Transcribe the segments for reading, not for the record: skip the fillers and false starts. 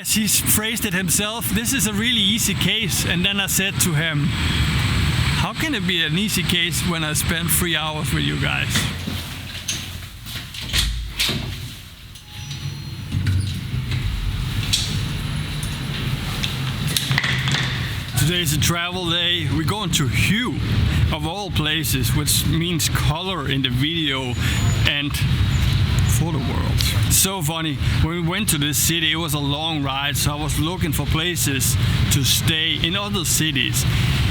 as he phrased it himself, this is a really easy case. And then I said to him, how can it be an easy case when I spent 3 hours with you guys? Today's a travel day. We're going to Hue, of all places, which means color in the video and for the world. So funny, when we went to this city, it was a long ride, so I was looking for places to stay in other cities.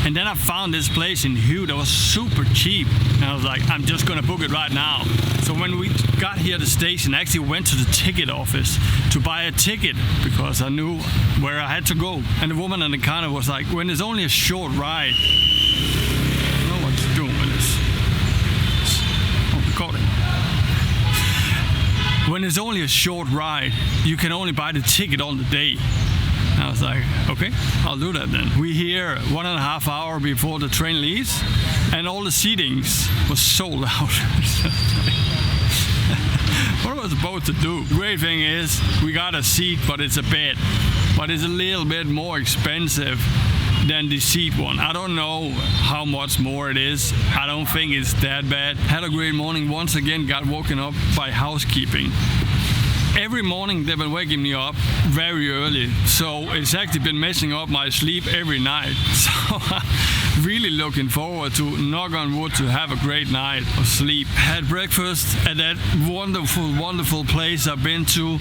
And then I found this place in Hue that was super cheap. And I was like, I'm just gonna book it right now. So when we got here at the station, I actually went to the ticket office to buy a ticket because I knew where I had to go. And the woman on the counter was like, when it's only a short ride, I don't know what to do with this. I'm recording. When it's only a short ride, you can only buy the ticket on the day. I was like, okay, I'll do that then. We're here 1.5 hours before the train leaves, and all the seatings was sold out. What was I supposed to do? The great thing is, we got a seat, but it's a bed. But it's a little bit more expensive than the seat one. I don't know how much more it is. I don't think it's that bad. Had a great morning. Once again, got woken up by housekeeping. Every morning they've been waking me up very early, so it's actually been messing up my sleep every night. So I'm really looking forward to, knock on wood, to have a great night of sleep. Had breakfast at that wonderful place I've been to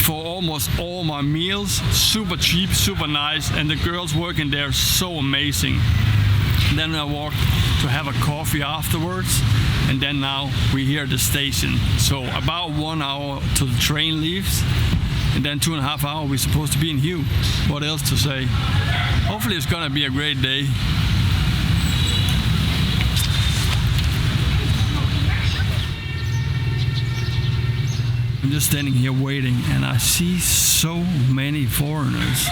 for almost all my meals. Super cheap, super nice, and the girls working there are so amazing. Then I walked to have a coffee afterwards, and then now we're here at the station. So about 1 hour till the train leaves, and then 2.5 hours we're supposed to be in Hue. What else to say? Hopefully it's gonna be a great day. I'm just standing here waiting, and I see so many foreigners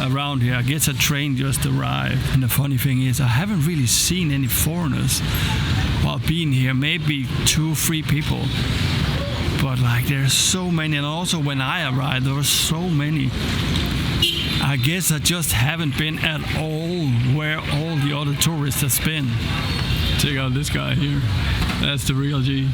around here. I guess a train just arrived. And the funny thing is, I haven't really seen any foreigners while being here. Maybe 2 or 3 people. But like, there's so many. And also when I arrived, there were so many. I guess I just haven't been at all where all the other tourists have been. Check out this guy here. That's the real G.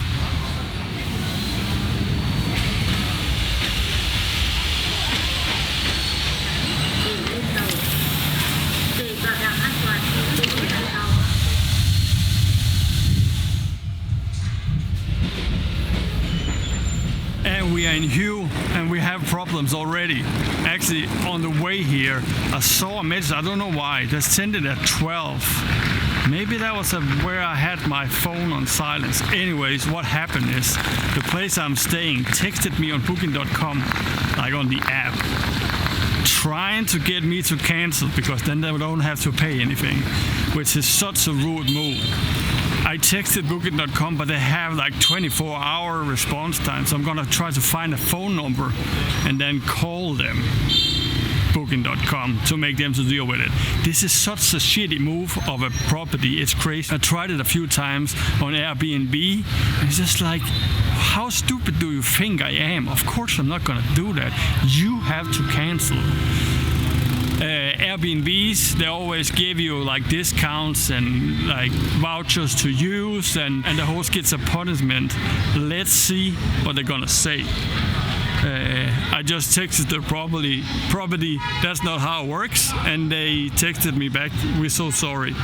We are in Hue and we have problems already. Actually, on the way here, I saw a message. I don't know why. They sent it at 12. Maybe that was where I had my phone on silence. Anyways, what happened is the place I'm staying texted me on Booking.com, like on the app, trying to get me to cancel because then they don't have to pay anything, which is such a rude move. I texted Booking.com, but they have like 24-hour response time, so I'm gonna try to find a phone number and then call them, Booking.com, to make them to deal with it. This is such a shitty move of a property, it's crazy. I tried it a few times on Airbnb, and it's just like, how stupid do you think I am? Of course I'm not gonna do that. You have to cancel. Airbnbs, they always give you like discounts and like vouchers to use, and the host gets a punishment. Let's see what they're gonna say. I just texted the property, that's not how it works, and they texted me back, we're so sorry.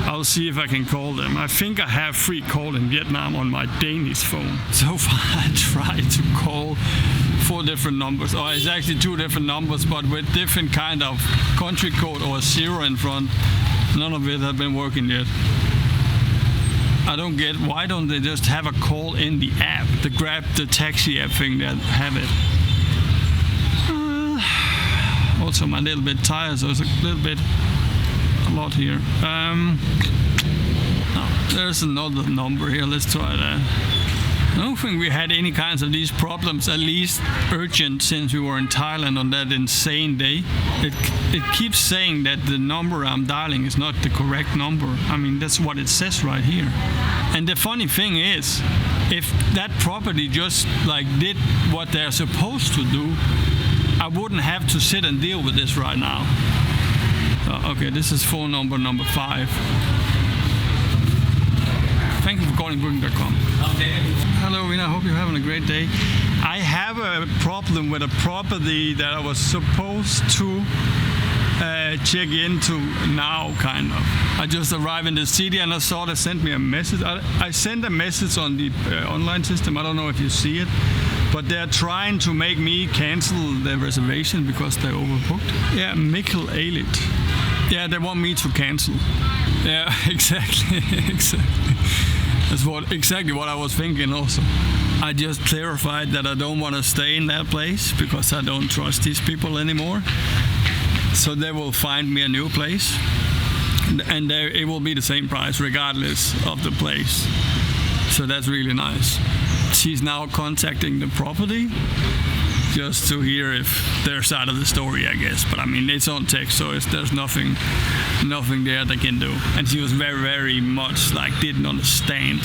I'll see if I can call them. I think I have free call in Vietnam on my Danish phone. So far I tried to call 4 different numbers, or it's actually 2 different numbers, but with different kind of country code or a 0 in front. None of it has been working yet. I don't get, why don't they just have a call in the app, the Grab, the taxi app thing that have it. Also I'm a little bit tired, so it's a little bit, a lot here. There's another number here, let's try that. I don't think we had any kinds of these problems, at least urgent, since we were in Thailand on that insane day. It keeps saying that the number I'm dialing is not the correct number. I mean, that's what it says right here. And the funny thing is, if that property just like did what they're supposed to do, I wouldn't have to sit and deal with this right now. Okay, this is phone number 5. Thank you for calling Booking.com. Hello, Rina. I hope you're having a great day. I have a problem with a property that I was supposed to check into now, kind of. I just arrived in the city and I saw they sent me a message. I sent a message on the online system. I don't know if you see it, but they're trying to make me cancel the reservation because they're overbooked. Yeah, Mikkel Eilit. Yeah, they want me to cancel. Yeah, exactly. That's exactly what I was thinking also. I just clarified that I don't want to stay in that place because I don't trust these people anymore. So they will find me a new place, and it will be the same price regardless of the place. So that's really nice. She's now contacting the property just to hear if their side of the story, I guess. But I mean, it's on text, so there's nothing there they can do. And she was very, very much like didn't understand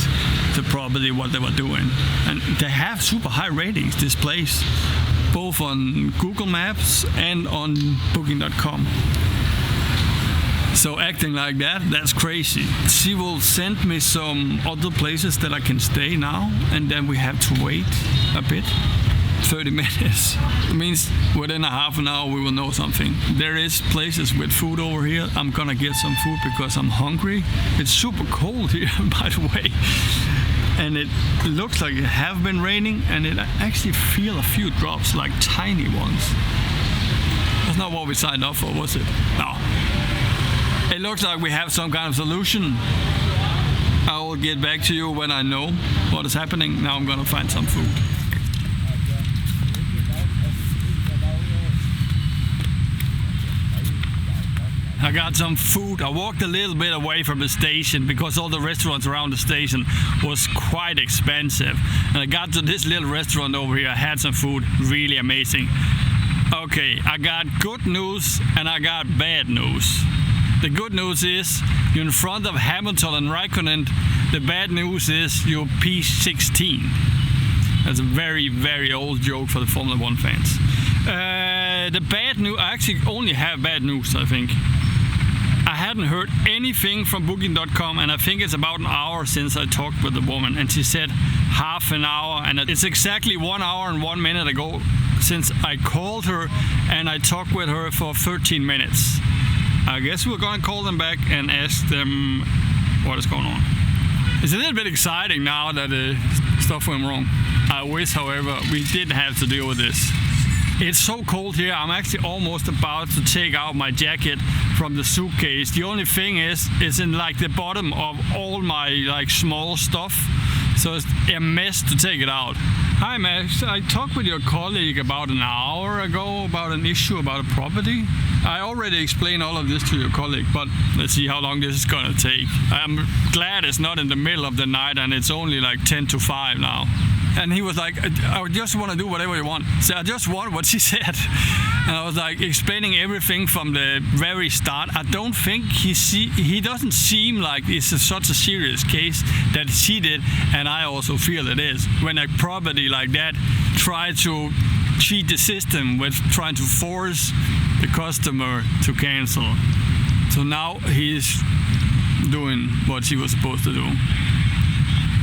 the property, what they were doing. And they have super high ratings, this place, both on Google Maps and on Booking.com. So acting like that, that's crazy. She will send me some other places that I can stay now, and then we have to wait a bit. 30 minutes. It means within a half an hour we will know something. There is places with food over here. I'm gonna get some food because I'm hungry. It's super cold here, by the way. And it looks like it have been raining, and I actually feel a few drops, like tiny ones. That's not what we signed up for, was it? No. It looks like we have some kind of solution. I will get back to you when I know what is happening. Now I'm gonna find some food. I got some food. I walked a little bit away from the station because all the restaurants around the station was quite expensive. And I got to this little restaurant over here. I had some food, really amazing. Okay, I got good news and I got bad news. The good news is you're in front of Hamilton and Raikkonen. The bad news is you're P16. That's a very, very old joke for the Formula 1 fans. The bad news, I actually only have bad news, I think. I hadn't heard anything from Booking.com, and I think it's about an hour since I talked with the woman, and she said half an hour, and it's exactly 1 hour and 1 minute ago since I called her, and I talked with her for 13 minutes. I guess we're gonna call them back and ask them what is going on. It's a little bit exciting now that stuff went wrong. I wish, however, we didn't have to deal with this. It's so cold here, I'm actually almost about to take out my jacket from the suitcase. The only thing is, it's in like the bottom of all my like small stuff. So it's a mess to take it out. Hi Max, I talked with your colleague about an hour ago about an issue about a property. I already explained all of this to your colleague, but let's see how long this is gonna take. I'm glad it's not in the middle of the night and it's only like 10 to 5 now. And he was like, I just want to do whatever you want. So I just want what she said. And I was like explaining everything from the very start. I don't think he doesn't seem like it's such a serious case that she did, and I also feel it is. When a property like that try to cheat the system with trying to force the customer to cancel. So now he's doing what she was supposed to do.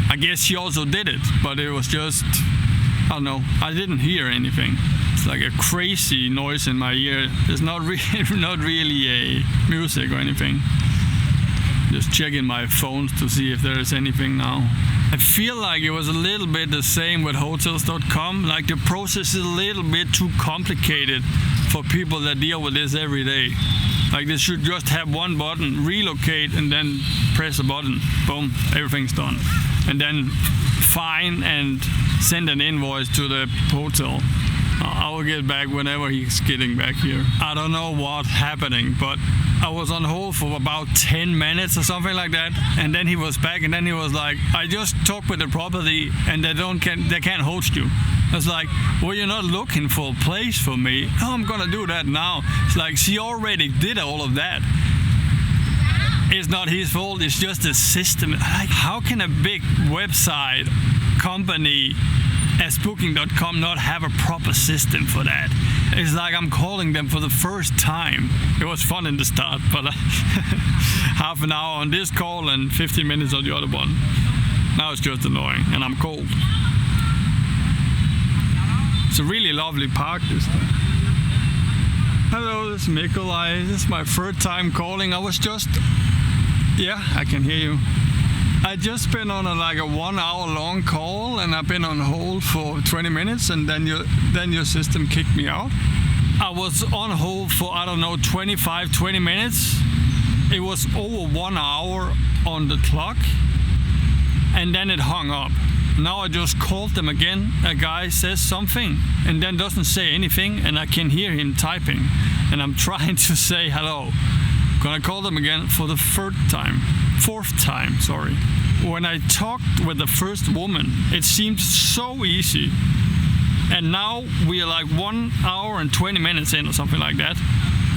I guess she also did it, but it was just, I don't know, I didn't hear anything. It's like a crazy noise in my ear. It's not really a music or anything. Just checking my phone to see if there is anything now. I feel like it was a little bit the same with Hotels.com. Like the process is a little bit too complicated for people that deal with this every day. Like they should just have one button, relocate, and then press a button. Boom, everything's done. And then fine and send an invoice to the hotel. I will get back whenever he's getting back here. I don't know what's happening, but I was on hold for about 10 minutes or something like that, and then he was back, and then he was like, I just talked with the property and they can't host you. I was like, well, you're not looking for a place for me. Oh, I'm gonna do that now. It's like she already did all of that. It's not his fault, it's just the system. Like, how can a big website company as Booking.com not have a proper system for that? It's like I'm calling them for the first time. It was fun in the start, but half an hour on this call and 15 minutes on the other one. Now it's just annoying, and I'm cold. It's a really lovely park this time. Hello, this is Nikolai. This is my third time calling. I was just... Yeah, I can hear you. I just been on a 1 hour long call, and I've been on hold for 20 minutes, and then your system kicked me out. I was on hold for, 20 minutes. It was over 1 hour on the clock, and then it hung up. Now I just called them again. A guy says something and then doesn't say anything, and I can hear him typing, and I'm trying to say hello. Gonna call them again for the fourth time, sorry. When I talked with the first woman, it seemed so easy. And now we are 1 hour and 20 minutes in or something like that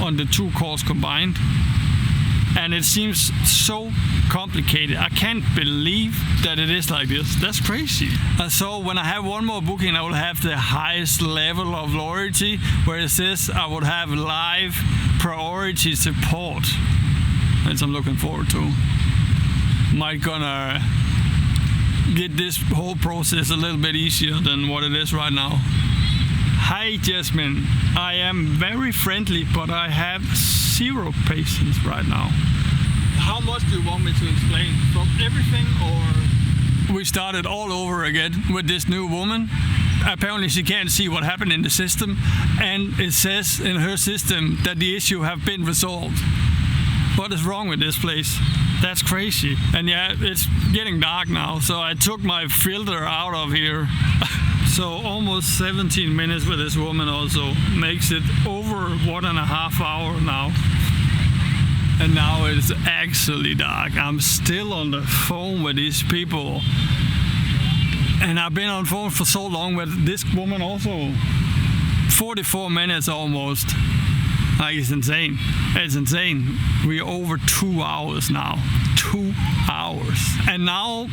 on the two calls combined. And it seems so complicated. I can't believe that it is like this. That's crazy. So when I have one more booking, I will have the highest level of loyalty, whereas this I would have live priority support. That's I'm looking forward to. Might gonna get this whole process a little bit easier than what it is right now. Hi Jasmine, I am very friendly, but I have zero patience right now. How much do you want me to explain? From everything, or? We started all over again with this new woman. Apparently she can't see what happened in the system, and it says in her system that the issue have been resolved. What is wrong with this place? That's crazy. And yeah, it's getting dark now, so I took my filter out of here. So almost 17 minutes with this woman also makes it over 1.5 hours now. And now it's actually dark. I'm still on the phone with these people. And I've been on phone for so long with this woman also. 44 minutes almost. It's insane. It's insane. We're over 2 hours now. 2 hours. And now,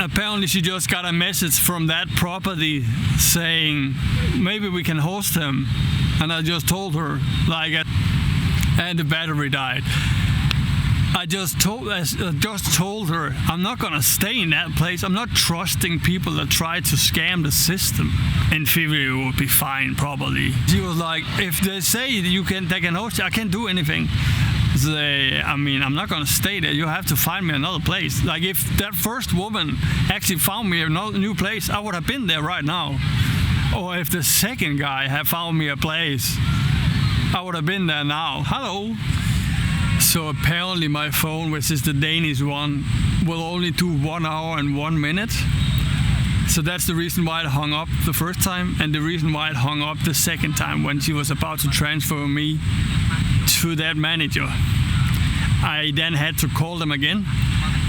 apparently she just got a message from that property saying, maybe we can host him. And I just told her, and the battery died. I just told her, I'm not gonna stay in that place. I'm not trusting people that try to scam the system. In theory, it would be fine, probably. She was like, if they say they can host you, I can't do anything. I'm not gonna stay there. You have to find me another place. If that first woman actually found me a new place, I would have been there right now. Or if the second guy had found me a place, I would have been there now. Hello. So apparently my phone, which is the Danish one, will only do 1 hour and 1 minute. So that's the reason why it hung up the first time, and the reason why it hung up the second time when she was about to transfer me to that manager. I then had to call them again.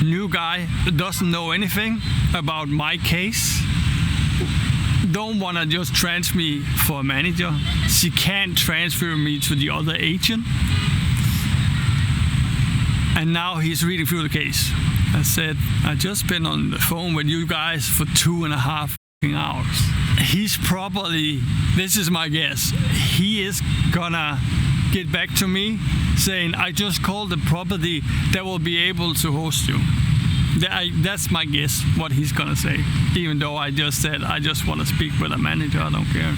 New guy doesn't know anything about my case. Don't want to just transfer me for a manager. She can't transfer me to the other agent. And now he's reading through the case. I said, I just been on the phone with you guys for 2.5 hours. He's probably, this is my guess, he is gonna get back to me saying, I just called the property that will be able to host you. That's my guess, what he's gonna say. Even though I just said, I just want to speak with a manager, I don't care.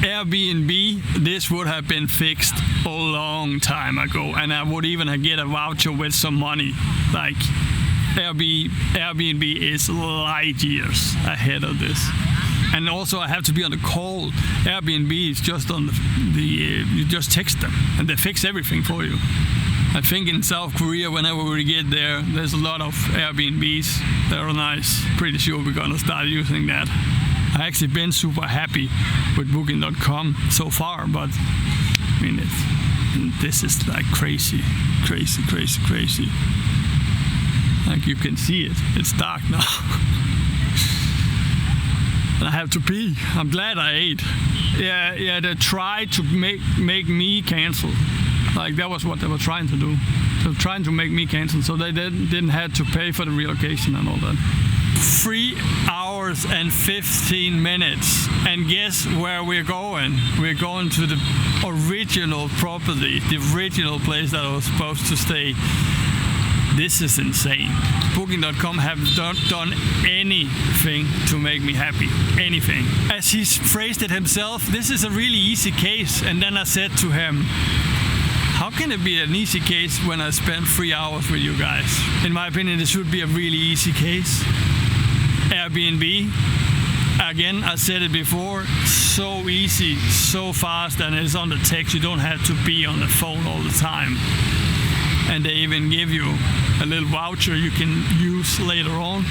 Airbnb, this would have been fixed a long time ago, and I would even get a voucher with some money. Airbnb is light years ahead of this. And also I have to be on the call. Airbnb is just on you just text them and they fix everything for you. I think in South Korea, whenever we get there, there's a lot of Airbnbs that are nice. Pretty sure we're gonna start using that. I actually been super happy with Booking.com so far, but this is crazy. You can see it. It's dark now. And I have to pee. I'm glad I ate. Yeah, they tried to make me cancel. That was what they were trying to do. They were trying to make me cancel, so they didn't have to pay for the relocation and all that. 3 hours and 15 minutes. And guess where we're going? We're going to the original property, the original place that I was supposed to stay. This is insane. Booking.com have not done anything to make me happy. Anything. As he's phrased it himself, this is a really easy case. And then I said to him, how can it be an easy case when I spent 3 hours with you guys? In my opinion, this should be a really easy case. Airbnb, again, I said it before, so easy, so fast, and it's on the text. You don't have to be on the phone all the time. And they even give you a little voucher you can use later on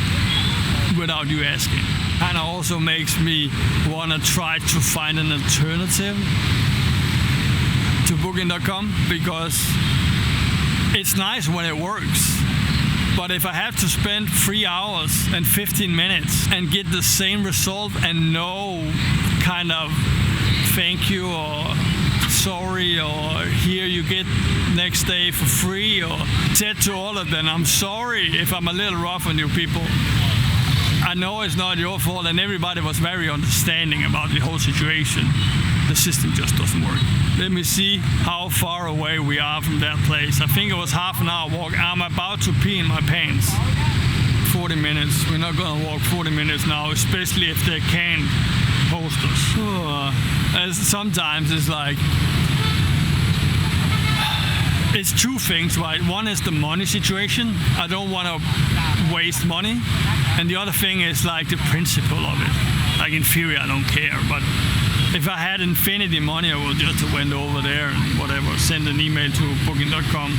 without you asking. And it also makes me want to try to find an alternative to Booking.com, because it's nice when it works. But if I have to spend 3 hours and 15 minutes and get the same result and no kind of thank you or sorry or here you get next day for free, or said to all of them, I'm sorry if I'm a little rough on you people. I know it's not your fault, and everybody was very understanding about the whole situation. The system just doesn't work. Let me see how far away we are from that place. I think it was half an hour walk. I'm about to pee in my pants. 40 minutes. We're not gonna walk 40 minutes now, especially if they can't host us. As sometimes it's like, it's two things, right? One is the money situation. I don't want to waste money. And the other thing is like the principle of it. Like in theory, I don't care, but if I had infinity money, I would just went over there and whatever, send an email to Booking.com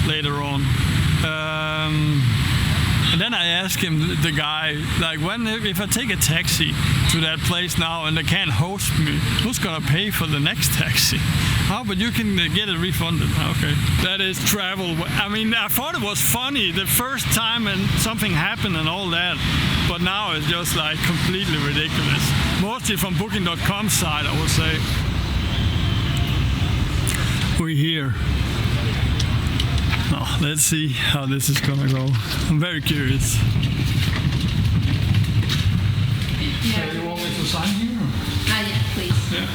later on. And then I asked him, the guy, like, if I take a taxi to that place now and they can't host me, who's gonna pay for the next taxi? How, but you can get it refunded. Okay, that is travel. I mean, I thought it was funny the first time and something happened and all that, but now it's just like completely ridiculous. Mostly from Booking.com side, I would say. We're here. Oh, let's see how this is gonna go. I'm very curious. Yeah. You want me to sign here? Yeah, please. Yeah.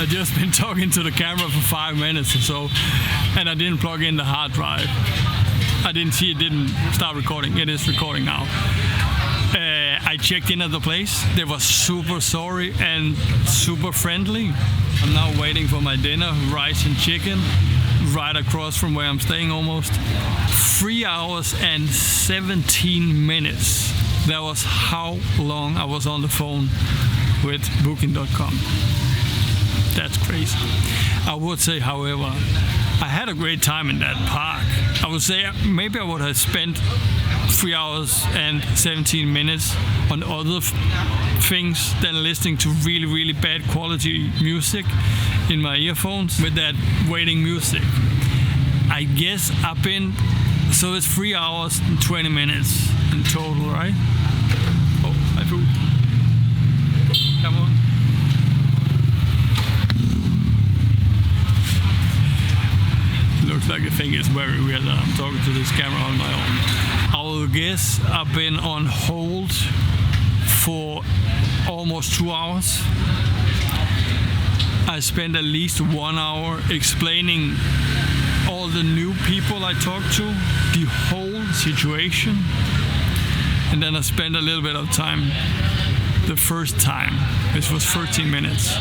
I've just been talking to the camera for 5 minutes or so, and I didn't plug in the hard drive. I didn't see it didn't start recording. It is recording now. I checked in at the place. They were super sorry and super friendly. I'm now waiting for my dinner, rice and chicken, right across from where I'm staying almost. 3 hours and 17 minutes. That was how long I was on the phone with Booking.com. That's crazy. I would say, however, I had a great time in that park. I would say maybe I would have spent 3 hours and 17 minutes on other things than listening to really, really bad quality music in my earphones with that waiting music. I guess I've been, so it's 3 hours and 20 minutes in total, right? Oh, my food. Come on. Looks like the thing is very weird that I'm talking to this camera on my own. I will guess I've been on hold for almost 2 hours. I spent at least 1 hour explaining all the new people I talked to, the whole situation. And then I spent a little bit of time the first time, which was 13 minutes.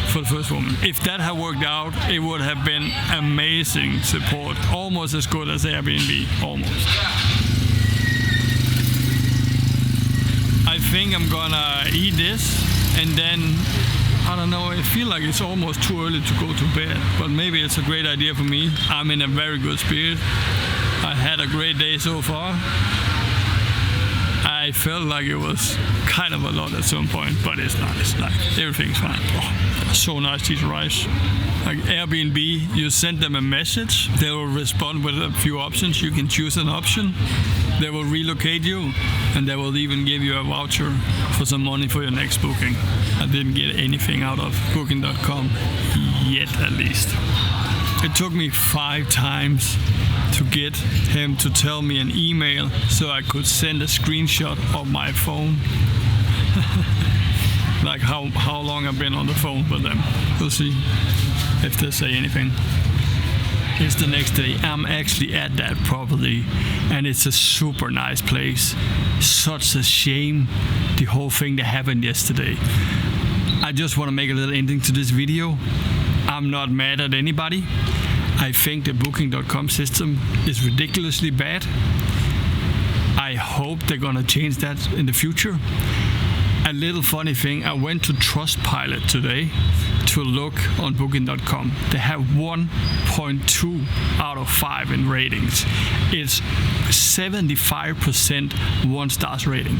For the first woman. If that had worked out, it would have been amazing support. Almost as good as Airbnb, almost. I think I'm gonna eat this and then, I don't know, I feel like it's almost too early to go to bed, but maybe it's a great idea for me. I'm in a very good spirit. I had a great day so far. I felt like it was kind of a lot at some point, but it's not. It's like everything's fine. Oh, so nice to eat rice. Like Airbnb, you send them a message, they will respond with a few options. You can choose an option. They will relocate you, and they will even give you a voucher for some money for your next booking. I didn't get anything out of Booking.com yet, at least. It took me 5 times to get him to tell me an email so I could send a screenshot of my phone. Like how long I've been on the phone with them. We'll see if they say anything. It's the next day. I'm actually at that property, and it's a super nice place. Such a shame the whole thing that happened yesterday. I just want to make a little ending to this video. I'm not mad at anybody. I think the Booking.com system is ridiculously bad. I hope they're gonna change that in the future. A little funny thing, I went to Trustpilot today to look on Booking.com. They have 1.2 out of 5 in ratings. It's 75% 1-star rating,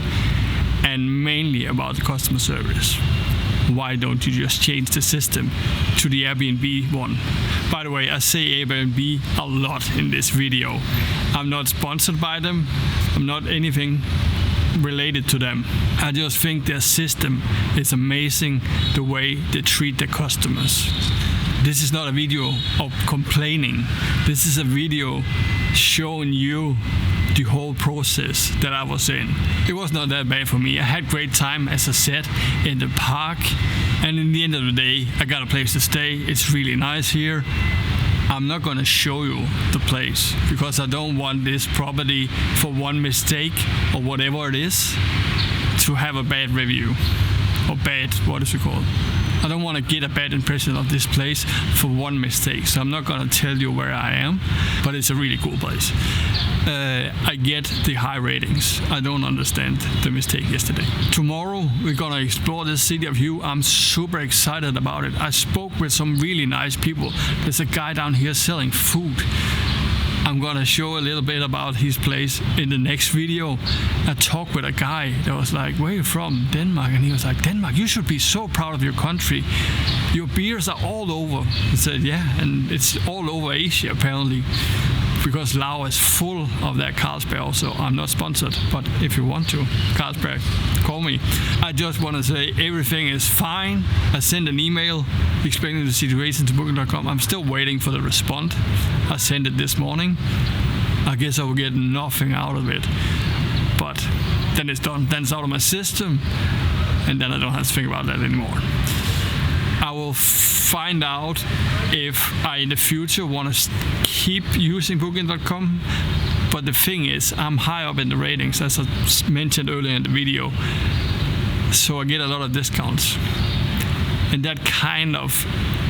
and mainly about the customer service. Why don't you just change the system to the Airbnb one? By the way, I say Airbnb a lot in this video. I'm not sponsored by them. I'm not anything related to them. I just think their system is amazing, the way they treat their customers. This is not a video of complaining. This is a video showing you the whole process that I was in. It was not that bad for me. I had great time, as I said, in the park. And in the end of the day, I got a place to stay. It's really nice here. I'm not gonna show you the place because I don't want this property, for one mistake or whatever it is, to have a bad review. Or bad, what is it called? I don't want to get a bad impression of this place for one mistake. So I'm not gonna tell you where I am, but it's a really cool place. I get the high ratings. I don't understand the mistake yesterday. Tomorrow we're gonna explore the city of Hue. I'm super excited about it. I spoke with some really nice people. There's a guy down here selling food. I'm gonna show a little bit about his place in the next video. I talked with a guy that was like, where are you from? Denmark. And he was like, Denmark, you should be so proud of your country. Your beers are all over. I said, yeah, and it's all over Asia apparently, because Laos is full of that Carlsberg also. I'm not sponsored, but if you want to, Carlsberg, call me. I just want to say everything is fine. I sent an email explaining the situation to Booking.com. I'm still waiting for the response. I sent it this morning. I guess I will get nothing out of it. But then it's done. Then it's out of my system. And then I don't have to think about that anymore. I will find out if I in the future want to keep using Booking.com. But the thing is, I'm high up in the ratings, as I mentioned earlier in the video. So I get a lot of discounts. And that kind of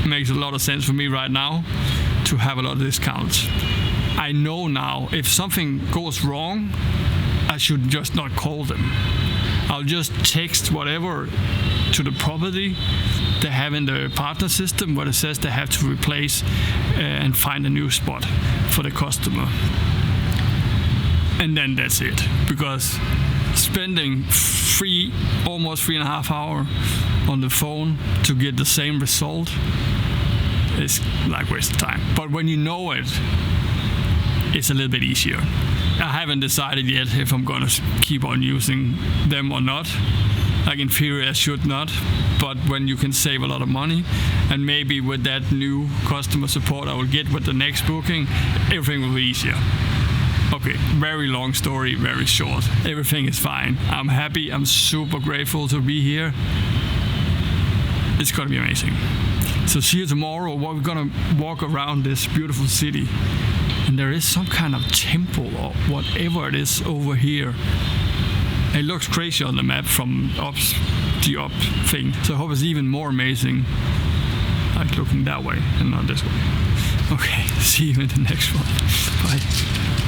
makes a lot of sense for me right now, to have a lot of discounts. I know now if something goes wrong, I should just not call them. I'll just text whatever to the property they have in the partner system, where it says they have to replace and find a new spot for the customer. And then that's it. Because spending almost 3.5 hours on the phone to get the same result is like waste of time. But when you know it, it's a little bit easier. I haven't decided yet if I'm gonna keep on using them or not. Like in theory I should not, but when you can save a lot of money, and maybe with that new customer support I will get with the next booking, everything will be easier. Okay, very long story, very short. Everything is fine. I'm happy, I'm super grateful to be here. It's gonna be amazing. So see you tomorrow. We're gonna walk around this beautiful city. And there is some kind of temple or whatever it is over here. It looks crazy on the map from the up thing. So I hope it's even more amazing, like looking that way and not this way. Okay, see you in the next one. Bye.